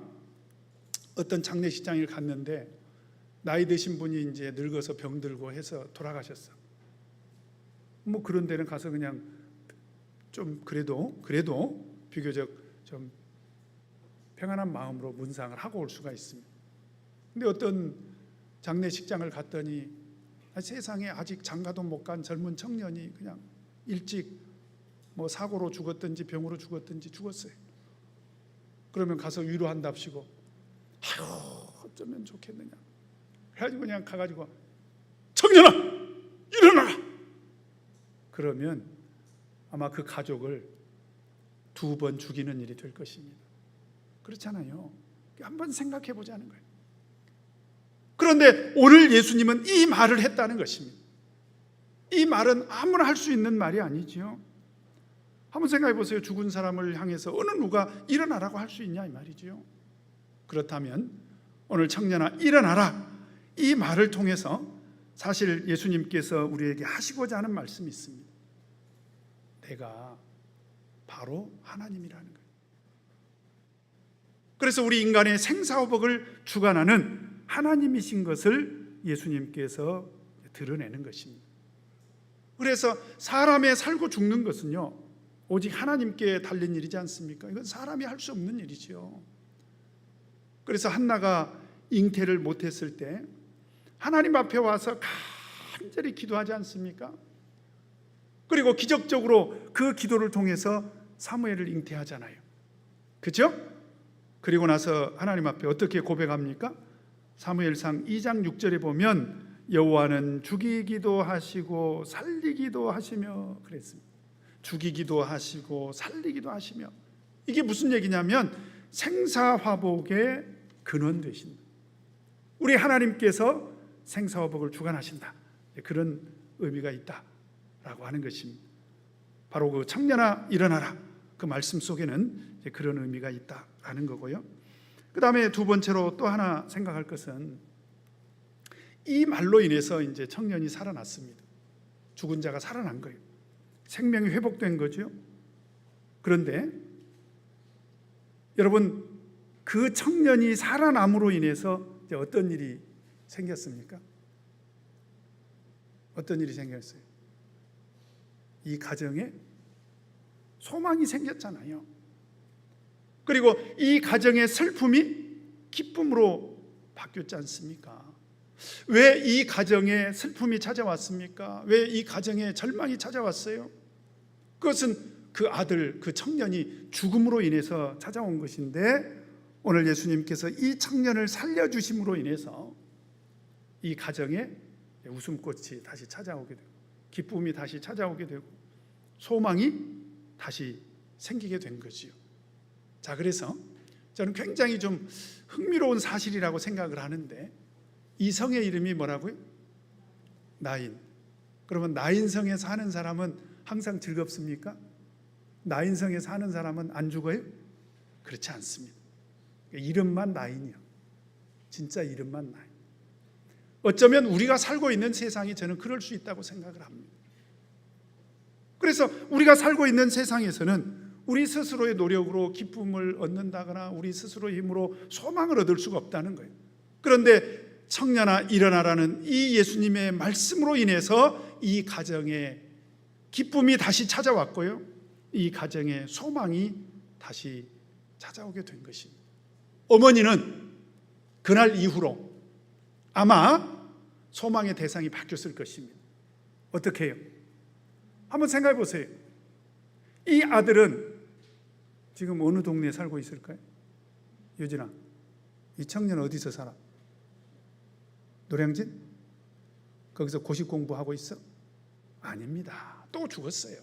Speaker 1: 어떤 장례식장에 갔는데 나이 드신 분이 이제 늙어서 병들고 해서 돌아가셨어. 뭐 그런 데는 가서 그냥 좀 그래도 비교적 좀 평안한 마음으로 문상을 하고 올 수가 있습니다. 근데 어떤 장례식장을 갔더니 세상에 아직 장가도 못 간 젊은 청년이 그냥 일찍 뭐 사고로 죽었든지 병으로 죽었든지 죽었어요. 그러면 가서 위로한답시고 아유 어쩌면 좋겠느냐. 그래가지고 그냥 가가지고 청년아 일어나라. 그러면 아마 그 가족을 2번 죽이는 일이 될 것입니다. 그렇잖아요. 한번 생각해 보자는 거예요. 그런데 오늘 예수님은 이 말을 했다는 것입니다. 이 말은 아무나 할 수 있는 말이 아니지요. 한번 생각해 보세요. 죽은 사람을 향해서 어느 누가 일어나라고 할 수 있냐 이 말이지요. 그렇다면 오늘 청년아 일어나라 이 말을 통해서 사실 예수님께서 우리에게 하시고자 하는 말씀이 있습니다. 내가 바로 하나님이라는 거예요. 그래서 우리 인간의 생사호복을 주관하는 하나님이신 것을 예수님께서 드러내는 것입니다. 그래서 사람의 살고 죽는 것은요, 오직 하나님께 달린 일이지 않습니까? 이건 사람이 할 수 없는 일이죠. 그래서 한나가 잉태를 못했을 때 하나님 앞에 와서 간절히 기도하지 않습니까? 그리고 기적적으로 그 기도를 통해서 사무엘을 잉태하잖아요. 그렇죠? 그리고 나서 하나님 앞에 어떻게 고백합니까? 사무엘상 2장 6절에 보면 여호와는 죽이기도 하시고 살리기도 하시며 그랬습니다. 죽이기도 하시고 살리기도 하시며, 이게 무슨 얘기냐면 생사화복의 근원 되신다. 우리 하나님께서 생사화복을 주관하신다, 그런 의미가 있다라고 하는 것입니다. 바로 그 청년아 일어나라, 그 말씀 속에는 그런 의미가 있다라는 거고요. 그 다음에 두 번째로 또 하나 생각할 것은 이 말로 인해서 이제 청년이 살아났습니다. 죽은 자가 살아난 거예요. 생명이 회복된 거죠. 그런데 여러분, 그 청년이 살아남으로 인해서 이제 어떤 일이 생겼습니까? 어떤 일이 생겼어요? 이 가정에 소망이 생겼잖아요. 그리고 이 가정의 슬픔이 기쁨으로 바뀌었지 않습니까? 왜 이 가정에 슬픔이 찾아왔습니까? 왜 이 가정에 절망이 찾아왔어요? 그것은 그 아들, 그 청년이 죽음으로 인해서 찾아온 것인데, 오늘 예수님께서 이 청년을 살려주심으로 인해서 이 가정에 웃음꽃이 다시 찾아오게 되고, 기쁨이 다시 찾아오게 되고, 소망이 다시 생기게 된 거지요. 자, 그래서 저는 굉장히 좀 흥미로운 사실이라고 생각을 하는데, 이 성의 이름이 뭐라고요? 나인. 그러면 나인성에 사는 사람은 항상 즐겁습니까? 나인성에 사는 사람은 안 죽어요? 그렇지 않습니다. 이름만 나인이요. 진짜 이름만 나인. 어쩌면 우리가 살고 있는 세상이 저는 그럴 수 있다고 생각을 합니다. 그래서 우리가 살고 있는 세상에서는 우리 스스로의 노력으로 기쁨을 얻는다거나 우리 스스로의 힘으로 소망을 얻을 수가 없다는 거예요. 그런데 청년아 일어나라는 이 예수님의 말씀으로 인해서 이 가정에 기쁨이 다시 찾아왔고요, 이 가정에 소망이 다시 찾아오게 된 것입니다. 어머니는 그날 이후로 아마 소망의 대상이 바뀌었을 것입니다. 어떻게 해요? 한번 생각해 보세요. 이 아들은 지금 어느 동네에 살고 있을까요? 유진아, 이 청년 어디서 살아? 노량진? 거기서 고시 공부하고 있어? 아닙니다. 또 죽었어요.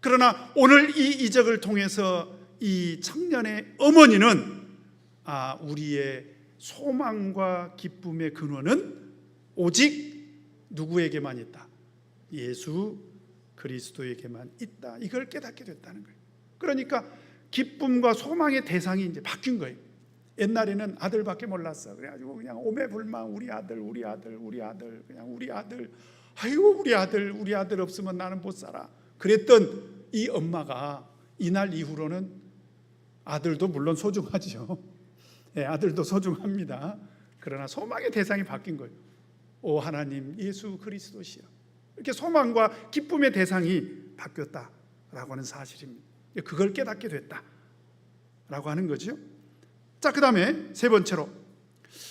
Speaker 1: 그러나 오늘 이 이적을 통해서 이 청년의 어머니는 우리의 소망과 기쁨의 근원은 오직 누구에게만 있다? 예수 그리스도에게만 있다. 이걸 깨닫게 됐다는 거예요. 그러니까 기쁨과 소망의 대상이 이제 바뀐 거예요. 옛날에는 아들밖에 몰랐어. 그래가지고 그냥 오매불망 우리 아들, 우리 아들, 우리 아들, 그냥 우리 아들. 아이고 우리 아들 없으면 나는 못 살아. 그랬던 이 엄마가 이날 이후로는 아들도 물론 소중하죠. 네, 아들도 소중합니다. 그러나 소망의 대상이 바뀐 거예요. 오 하나님, 예수 그리스도시여. 이렇게 소망과 기쁨의 대상이 바뀌었다라고 하는 사실입니다. 그걸 깨닫게 됐다라고 하는 거죠. 자, 그 다음에 세 번째로,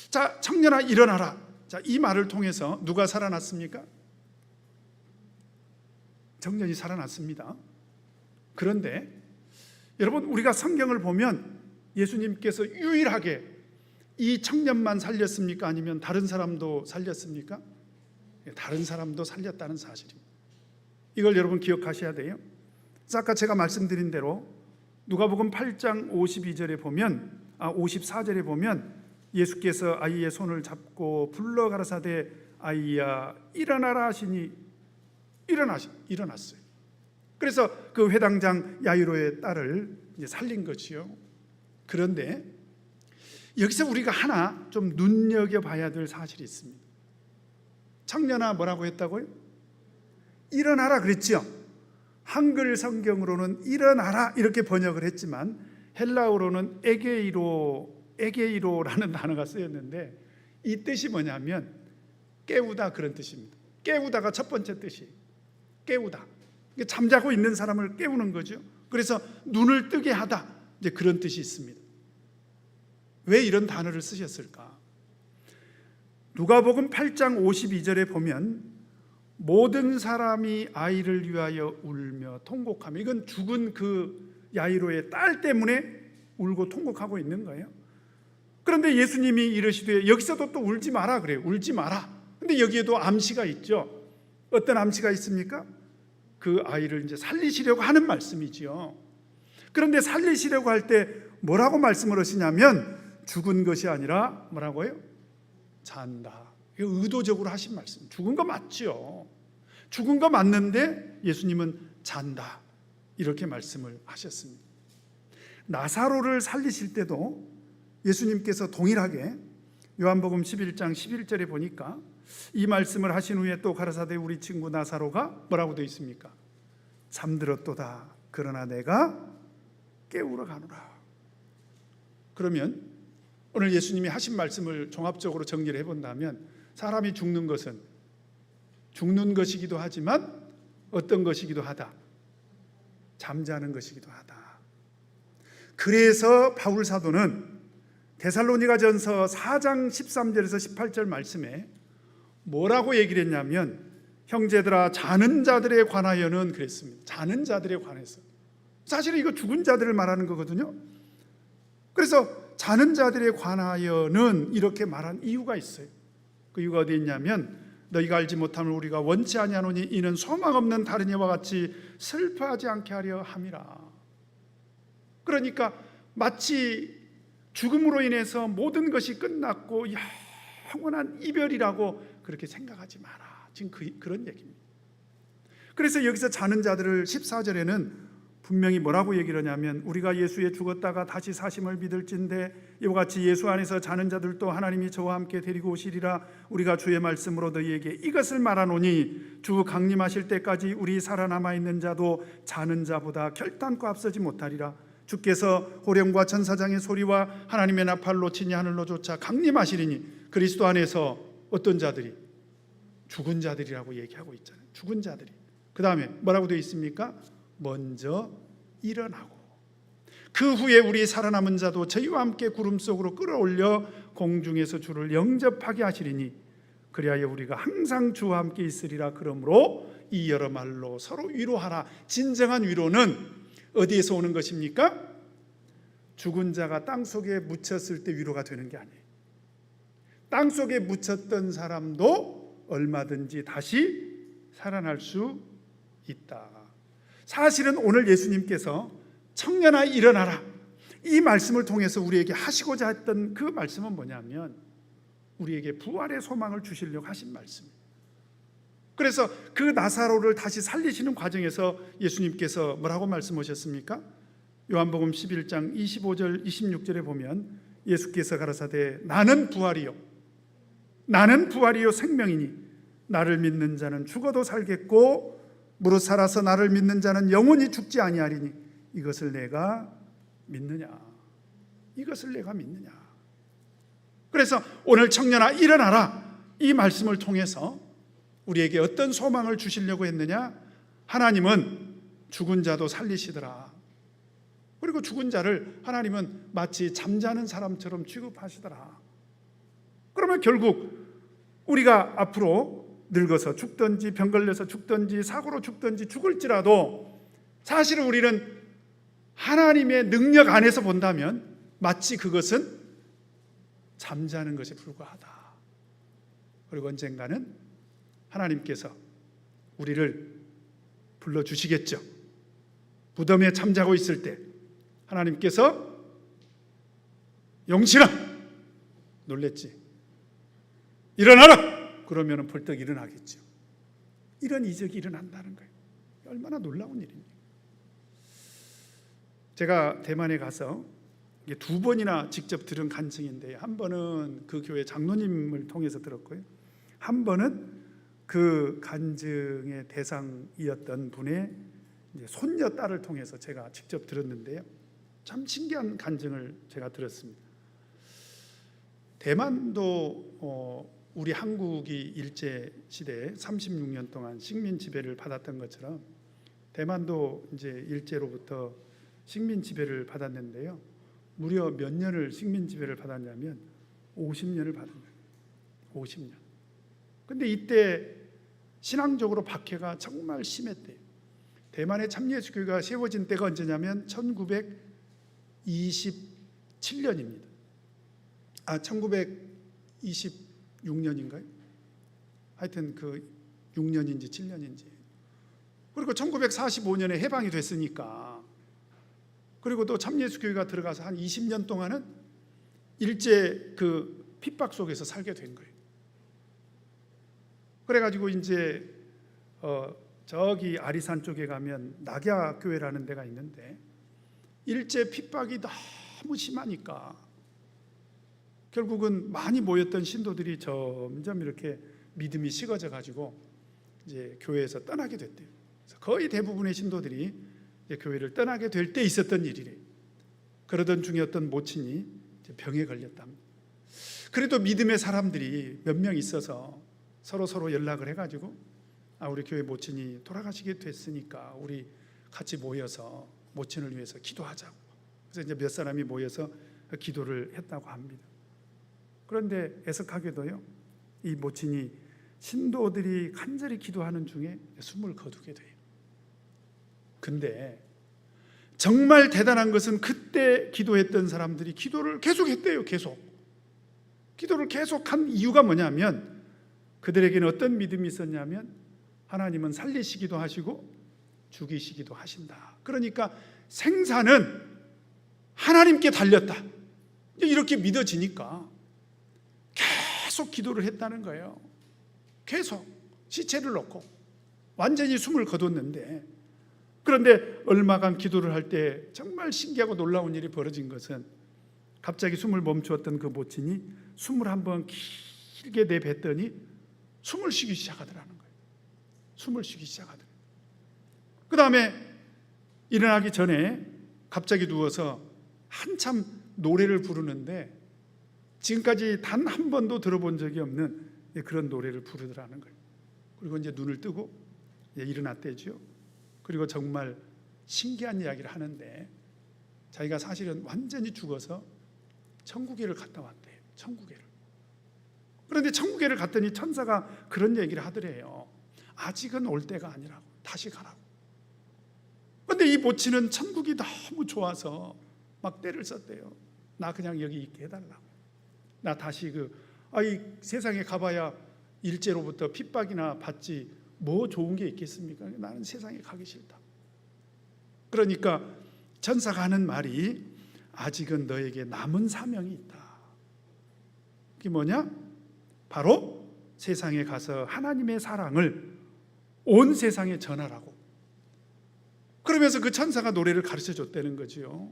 Speaker 1: 자, 청년아 일어나라. 자, 이 말을 통해서 누가 살아났습니까? 청년이 살아났습니다. 그런데 여러분, 우리가 성경을 보면 예수님께서 유일하게 이 청년만 살렸습니까? 아니면 다른 사람도 살렸습니까? 다른 사람도 살렸다는 사실입니다. 이걸 여러분 기억하셔야 돼요. 아까 제가 말씀드린 대로 누가복음 8장 52절에 보면 54절에 보면 예수께서 아이의 손을 잡고 불러 가라사대 아이야 일어나라 하시니 일어났어요. 그래서 그 회당장 야이로의 딸을 이제 살린 거지요. 그런데 여기서 우리가 하나 좀 눈여겨봐야 될 사실이 있습니다. 청년아 뭐라고 했다고요? 일어나라 그랬죠. 한글 성경으로는 일어나라 이렇게 번역을 했지만 헬라어로는 에게이로라는 단어가 쓰였는데, 이 뜻이 뭐냐면 깨우다, 그런 뜻입니다. 깨우다가 첫 번째 뜻이 깨우다. 잠자고 있는 사람을 깨우는 거죠. 그래서 눈을 뜨게 하다, 이제 그런 뜻이 있습니다. 왜 이런 단어를 쓰셨을까? 누가복음 8장 52절에 보면 모든 사람이 아이를 위하여 울며 통곡하며, 이건 죽은 그 야이로의 딸 때문에 울고 통곡하고 있는 거예요. 그런데 예수님이 이르시되, 여기서도 또 울지 마라 그래요. 울지 마라. 근데 여기에도 암시가 있죠. 어떤 암시가 있습니까? 그 아이를 이제 살리시려고 하는 말씀이지요. 그런데 살리시려고 할 때 뭐라고 말씀을 하시냐면 죽은 것이 아니라 뭐라고요? 잔다. 이거 의도적으로 하신 말씀. 죽은 거 맞죠. 죽은 거 맞는데 예수님은 잔다, 이렇게 말씀을 하셨습니다. 나사로를 살리실 때도 예수님께서 동일하게 요한복음 11장 11절에 보니까 이 말씀을 하신 후에 또 가라사대 우리 친구 나사로가 뭐라고 되어 있습니까? 잠들었도다. 그러나 내가 깨우러 가노라. 그러면 오늘 예수님이 하신 말씀을 종합적으로 정리를 해본다면, 사람이 죽는 것은 죽는 것이기도 하지만 어떤 것이기도 하다? 잠자는 것이기도 하다. 그래서 바울 사도는 데살로니가전서 4장 13절에서 18절 말씀에 뭐라고 얘기를 했냐면, 형제들아 자는 자들에 관하여는 그랬습니다. 자는 자들에 관해서. 사실은 이거 죽은 자들을 말하는 거거든요. 그래서 자는 자들에 관하여는 이렇게 말한 이유가 있어요. 그 이유가 어디 있냐면, 너희가 알지 못함을 우리가 원치 아니하노니 이는 소망 없는 다른 이와 같이 슬퍼하지 않게 하려 함이라. 그러니까 마치 죽음으로 인해서 모든 것이 끝났고 영원한 이별이라고 그렇게 생각하지 마라. 지금 그런 얘기입니다. 그래서 여기서 자는 자들을 14절에는 분명히 뭐라고 얘기를 하냐면, 우리가 예수에 죽었다가 다시 사심을 믿을진대 이와 같이 예수 안에서 자는 자들도 하나님이 저와 함께 데리고 오시리라. 우리가 주의 말씀으로 너희에게 이것을 말하노니 주 강림하실 때까지 우리 살아남아 있는 자도 자는 자보다 결단코 앞서지 못하리라. 주께서 호령과 천사장의 소리와 하나님의 나팔로 친히 하늘로 쫓아 강림하시리니, 그리스도 안에서 어떤 자들이? 죽은 자들이라고 얘기하고 있잖아요. 죽은 자들이. 그 다음에 뭐라고 되어 있습니까? 먼저 일어나고, 그 후에 우리 살아남은 자도 저희와 함께 구름 속으로 끌어올려 공중에서 주를 영접하게 하시리니, 그리하여 우리가 항상 주와 함께 있으리라. 그러므로 이 여러 말로 서로 위로하라. 진정한 위로는 어디에서 오는 것입니까? 죽은 자가 땅속에 묻혔을 때 위로가 되는 게 아니에요. 땅속에 묻혔던 사람도 얼마든지 다시 살아날 수 있다. 사실은 오늘 예수님께서 청년아 일어나라, 이 말씀을 통해서 우리에게 하시고자 했던 그 말씀은 뭐냐면, 우리에게 부활의 소망을 주시려고 하신 말씀이에요. 그래서 그 나사로를 다시 살리시는 과정에서 예수님께서 뭐라고 말씀하셨습니까? 요한복음 11장 25절 26절에 보면 예수께서 가라사대 나는 부활이요 생명이니 나를 믿는 자는 죽어도 살겠고 무릇 살아서 나를 믿는 자는 영원히 죽지 아니하리니 이것을 내가 믿느냐? 이것을 내가 믿느냐? 그래서 오늘 청년아 일어나라, 이 말씀을 통해서 우리에게 어떤 소망을 주시려고 했느냐? 하나님은 죽은 자도 살리시더라. 그리고 죽은 자를 하나님은 마치 잠자는 사람처럼 취급하시더라. 그러면 결국 우리가 앞으로 늙어서 죽든지 병 걸려서 죽든지 사고로 죽든지 죽을지라도 사실은 우리는 하나님의 능력 안에서 본다면 마치 그것은 잠자는 것에 불과하다. 그리고 언젠가는 하나님께서 우리를 불러주시겠죠. 무덤에 잠자고 있을 때 하나님께서 영신아 놀랬지? 일어나라! 그러면 벌떡 일어나겠죠. 이런 이적이 일어난다는 거예요. 얼마나 놀라운 일입니까? 제가 대만에 가서 두 번이나 직접 들은 간증인데요. 한 번은 그 교회 장로님을 통해서 들었고요. 한 번은 그 간증의 대상이었던 분의 손녀 딸을 통해서 제가 직접 들었는데요. 참 신기한 간증을 제가 들었습니다. 대만도 우리 한국이 일제 시대에 36년 동안 식민 지배를 받았던 것처럼 대만도 이제 일제로부터 식민 지배를 받았는데요. 무려 몇 년을 식민 지배를 받았냐면 50년을 받은 거예요. 50년. 근데 이때 신앙적으로 박해가 정말 심했대요. 대만의 참예수교회가 세워진 때가 언제냐면 1927년입니다. 1926년인가요? 하여튼 그 6년인지 7년인지. 그리고 1945년에 해방이 됐으니까, 그리고 또 참예수교회가 들어가서 한 20년 동안은 일제 그 핍박 속에서 살게 된 거예요. 그래가지고 이제 저기 아리산 쪽에 가면 낙야교회라는 데가 있는데 일제 핍박이 너무 심하니까 결국은 많이 모였던 신도들이 점점 이렇게 믿음이 식어져 가지고 이제 교회에서 떠나게 됐대요. 그래서 거의 대부분의 신도들이 이제 교회를 떠나게 될 때 있었던 일이래요. 그러던 중에 어떤 모친이 이제 병에 걸렸답니다. 그래도 믿음의 사람들이 몇 명 있어서 서로 연락을 해가지고 우리 교회 모친이 돌아가시게 됐으니까 우리 같이 모여서 모친을 위해서 기도하자고. 그래서 이제 몇 사람이 모여서 기도를 했다고 합니다. 그런데 애석하게도요, 이 모친이 신도들이 간절히 기도하는 중에 숨을 거두게 돼요. 근데 정말 대단한 것은 그때 기도했던 사람들이 기도를 계속했대요. 기도를 계속한 이유가 뭐냐면 그들에게는 어떤 믿음이 있었냐면 하나님은 살리시기도 하시고 죽이시기도 하신다. 그러니까 생사는 하나님께 달렸다. 이렇게 믿어지니까 계속 기도를 했다는 거예요. 계속 시체를 놓고 완전히 숨을 거뒀는데, 그런데 얼마간 기도를 할 때 정말 신기하고 놀라운 일이 벌어진 것은 갑자기 숨을 멈추었던 그 모친이 숨을 한번 길게 내뱉더니 숨을 쉬기 시작하더라는 거예요. 숨을 쉬기 시작하더라고요. 그 다음에 일어나기 전에 갑자기 누워서 한참 노래를 부르는데 지금까지 단 한 번도 들어본 적이 없는 그런 노래를 부르더라는 거예요. 그리고 이제 눈을 뜨고 일어났대죠. 그리고 정말 신기한 이야기를 하는데 자기가 사실은 완전히 죽어서 천국에를 갔다 왔대요. 천국에를. 그런데 천국에를 갔더니 천사가 그런 얘기를 하더래요. 아직은 올 때가 아니라고, 다시 가라고. 그런데 이 모친은 천국이 너무 좋아서 막 떼를 썼대요. 나 그냥 여기 있게 해달라고. 나 다시 이 세상에 가봐야 일제로부터 핍박이나 받지 뭐 좋은 게 있겠습니까? 나는 세상에 가기 싫다. 그러니까 천사가 하는 말이 아직은 너에게 남은 사명이 있다. 그게 뭐냐? 바로 세상에 가서 하나님의 사랑을 온 세상에 전하라고. 그러면서 그 천사가 노래를 가르쳐 줬다는 거지요.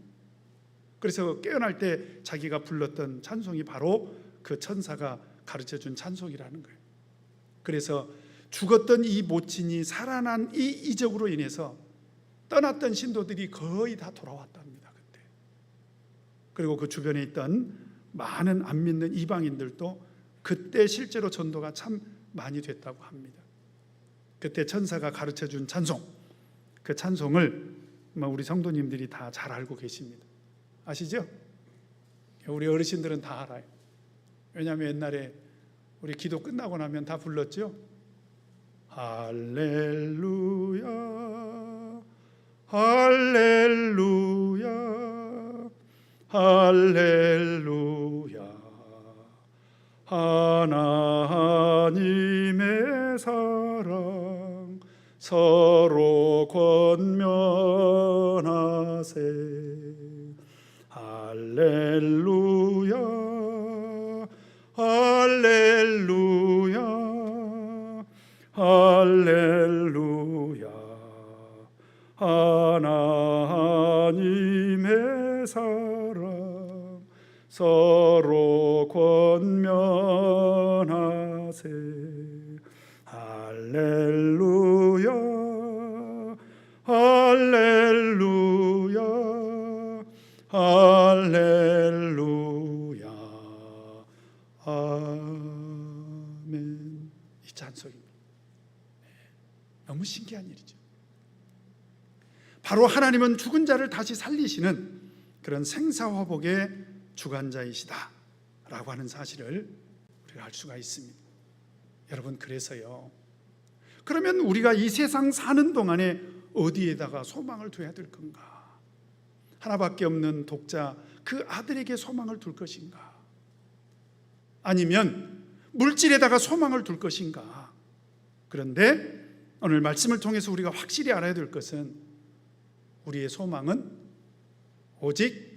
Speaker 1: 그래서 깨어날 때 자기가 불렀던 찬송이 바로 그 천사가 가르쳐 준 찬송이라는 거예요. 그래서 죽었던 이 모친이 살아난 이 이적으로 인해서 떠났던 신도들이 거의 다 돌아왔답니다. 그때. 그리고 그 주변에 있던 많은 안 믿는 이방인들도 그때 실제로 전도가 참 많이 됐다고 합니다. 그때 천사가 가르쳐 준 찬송, 그 찬송을 우리 성도님들이 다 잘 알고 계십니다. 아시죠? 우리 어르신들은 다 알아요. 왜냐하면 옛날에 우리 기도 끝나고 나면 다 불렀죠. 할렐루야 할렐루야 할렐루야 하나님의 사랑 서로 권면하세. 할렐루야 할렐루야 할렐루야 하나님의 사랑 서로 권면하세. 할렐루야 할렐루야 할렐루야 너무 신기한 일이죠. 바로 하나님은 죽은 자를 다시 살리시는 그런 생사화복의 주관자이시다라고 하는 사실을 우리가 알 수가 있습니다. 여러분, 그래서요, 그러면 우리가 이 세상 사는 동안에 어디에다가 소망을 둬야 될 건가? 하나밖에 없는 독자 그 아들에게 소망을 둘 것인가? 아니면 물질에다가 소망을 둘 것인가? 그런데 오늘 말씀을 통해서 우리가 확실히 알아야 될 것은 우리의 소망은 오직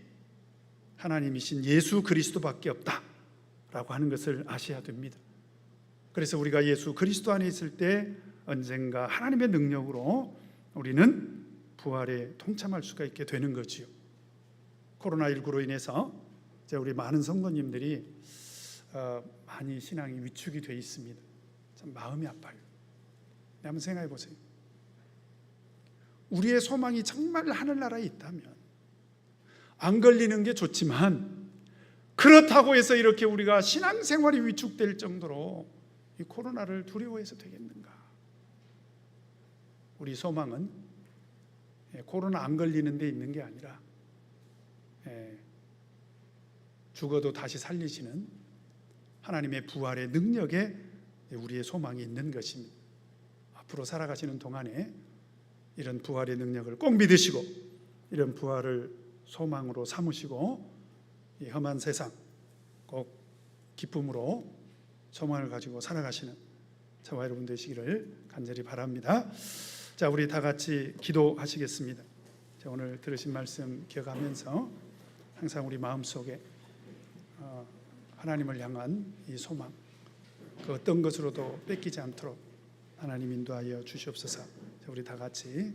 Speaker 1: 하나님이신 예수 그리스도밖에 없다라고 하는 것을 아셔야 됩니다. 그래서 우리가 예수 그리스도 안에 있을 때 언젠가 하나님의 능력으로 우리는 부활에 동참할 수가 있게 되는 거지요. 코로나19로 인해서 이제 우리 많은 성도님들이 많이 신앙이 위축이 돼 있습니다. 참 마음이 아파요. 한번 생각해 보세요. 우리의 소망이 정말 하늘나라에 있다면 안 걸리는 게 좋지만, 그렇다고 해서 이렇게 우리가 신앙생활이 위축될 정도로 이 코로나를 두려워해서 되겠는가? 우리 소망은 코로나 안 걸리는 데 있는 게 아니라 죽어도 다시 살리시는 하나님의 부활의 능력에 우리의 소망이 있는 것입니다. 앞으로 살아가시는 동안에 이런 부활의 능력을 꼭 믿으시고 이런 부활을 소망으로 삼으시고 이 험한 세상 꼭 기쁨으로 소망을 가지고 살아가시는 저와 여러분 되시기를 간절히 바랍니다. 자, 우리 다 같이 기도하시겠습니다. 자, 오늘 들으신 말씀 기억하면서 항상 우리 마음속에 하나님을 향한 이 소망, 그 어떤 것으로도 뺏기지 않도록 하나님 인도하여 주시옵소서. 자, 우리 다 같이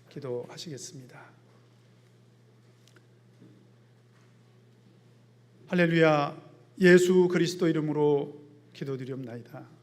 Speaker 1: 기도하시겠습니다. 할렐루야. 예수 그리스도 이름으로 기도드리옵나이다.